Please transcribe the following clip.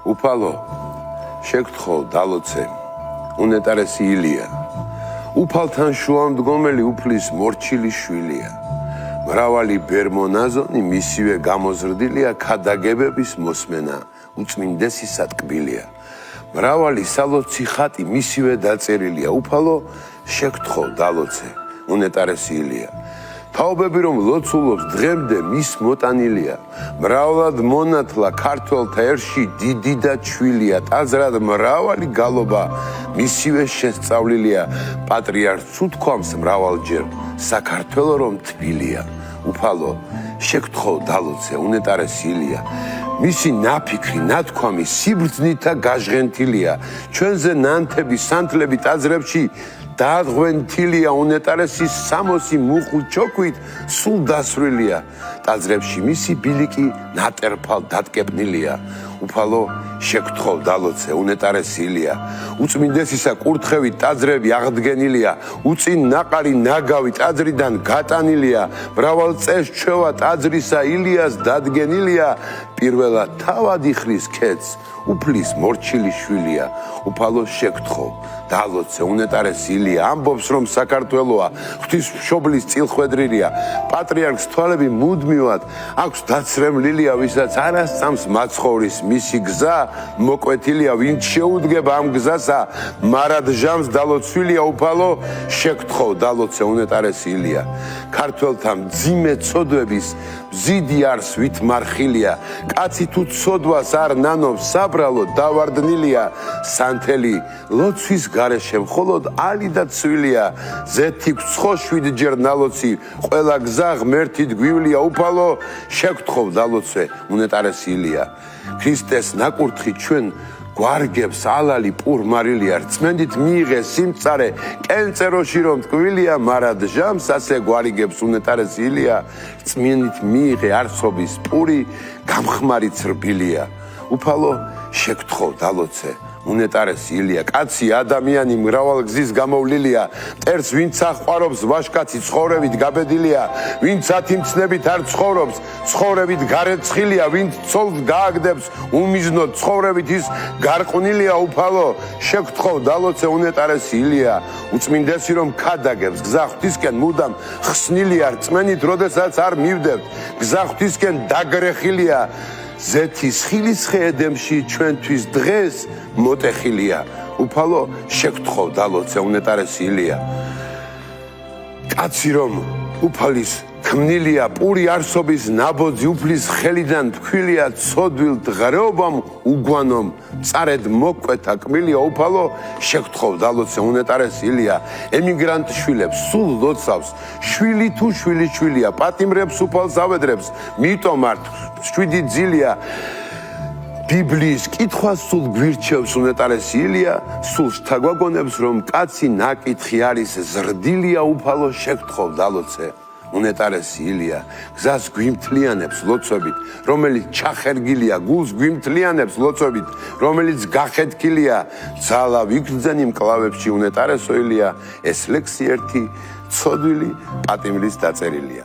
უფალო, შეგთხოვ დალოცე, უნეტარესი ილია. უფალთან შუამდგომელი უფლის მორჩილი შვილია. მრავალი ბერმონაზონი მისივე გამოზრდილია, ქადაგებების მოსმენა უწმინდესისა ტკბილია. მრავალი სალოცი ხატი მისივე დაწერილია. უფალო, შეგთხოვ დალოცე, უნეტარესი ილია. თაობები რომ ლოცულობს დღემდე მის მოტანილია. მრავლად მონათლა ქართველთა ერში დიდი და ჩვილია. ტაძრად მრავალი გალობა მისივე შესწავლილია. პატრიარქს უთქვამს მრავალჯერ საქართველო რომ თბილია. უფალო, შეგთხოვ დალოცე, უნეტარესი ილია. მისი ნაფიქრი, ნათქვამი სიბრძნითა გაჟღენთილია. ჩვენზე ნანთები, სანთლები ტაძრებში დაადღვენთილია. უნეტარესი სამოსი მუხუ ჩოქვით სულ დასრულია. ტაძრებში მისი ბილიკი ნატერფალ დატკეპნილია. უფალო, შეგთხოვ დალოცე, უნეტარესი ილია. უწმინდესისა კურთხევით ტაძრები აღდგენილია. უწინ ნაყარი ნაგავი ტაძრიდან გატანილია. მრავალ წეს ჩვევა ტაძრისა ილიას დადგენილია. პირველად თავად იხრის ქეთს უფლის მორჩილი შვილია. უფალო, შეგთხოვ დალოცე, უნეტარესი ილია. ამბობს რომ საქართველოა ღვთისმშობლის წილხვედრილია. პატრიარქს თვალები მუდმივად აქვს დაცრემლილია. ვისაც არასწამს მაცხოვრის მისი გზა მოკვეთილია. ვინც შეუდგება ამ გზასა მარად ჟამს დალოცვილია. უფალო, შეგთხოვ დალოცე, უნეტარესი ილია. ქართველთა მძიმე ცოდვების მზიდი არს ვითმარხილია. კაცი თუ ცოდვას არ ნანობს, საბრალო დავარდნილია. სანთელი ლოცვის გარეშე მხოლოდ ალი და ცვილია. ზეთი ცხო 7 ჯერ ნალოცი, ყველა გზა ღმერთით გვივლია. უფალო, შეგთხოვ დალოცე, უნეტარესი ილია. ქრისტეს ნაკურთხი ჩვენ გვარგებს ალალი პურმარილია. რწმენდით მიიღე სიმწარე კენწეროში რომ ტკბილია. მარად ჟამს ასე გვარიგებს უნეტარესი ილია. რწმენდით მიიღე არსობის პური გამხმარი ცრბილია. უფალო, შეგთხოვ დალოცე, უნეტარესი ილია. კაცი ადამიანი მრავალ გზის გამოვლილია. მტერს ვინც აყვარობს ვაშკაცი ცხოვრებით გაბედილია. ვინც ათიმცნებით არ ცხოვრობს, ცხოვრებით გარეცხილია. ვინც ცოლს გააგდებს უმიზნო ცხოვრებით ის გარყვნილია. უფალო, შეგთხოვ დალოცე, უნეტარესი ილია. უწმინდესი რომ ქადაგებს გზა ღვთისკენ მუდამ ხსნილია. რწმენით როდესაც არ მივდებთ გზა ღვთისკენ დაგრეხილია. ზეთის ხილისხე ედემში ჩვენთვის დღეს მოტეხილია. უფალო, შეგთხოვ დალოცე, უნეტარესი ილია. კაცი რომ უფალის ქმნილია, პური არსობის ნაბოძი უფლის ხელიდან თქვილია. ცოდვილ დღარეობამ უგვანომ წარედ მოკვეთა კბილია. უფალო, შეგთხოვ დალოცე, უნეტარესი ილია. ემიგრანტ შვილებს სულ ლოცავს, შვილი თუ შვილიშვილია. პატიმრებს უფალს ავედრებს, მიტომ არ 7 ძილია. ბიბლიის კითხვა სულ გვირჩევს უნეტარესი ილია. სულ შთაგვაგონებს რომ კაცი ნაკითხი არის ზრდილია. უფალო, შეგთხოვ დალოცე, უნეტარესი ილია. გზას გვიმთლიანებს ლოცვებით, რომელიც ჩახერგილია. გულს გვიმთლიანებს ლოცვებით, რომელიც გახეთქილია. ძალა ვიგრძენი მკლავებში, უნეტარესო ილია. ეს ლექსი ერთი ცოდვილი პატიმრის დაწერილია.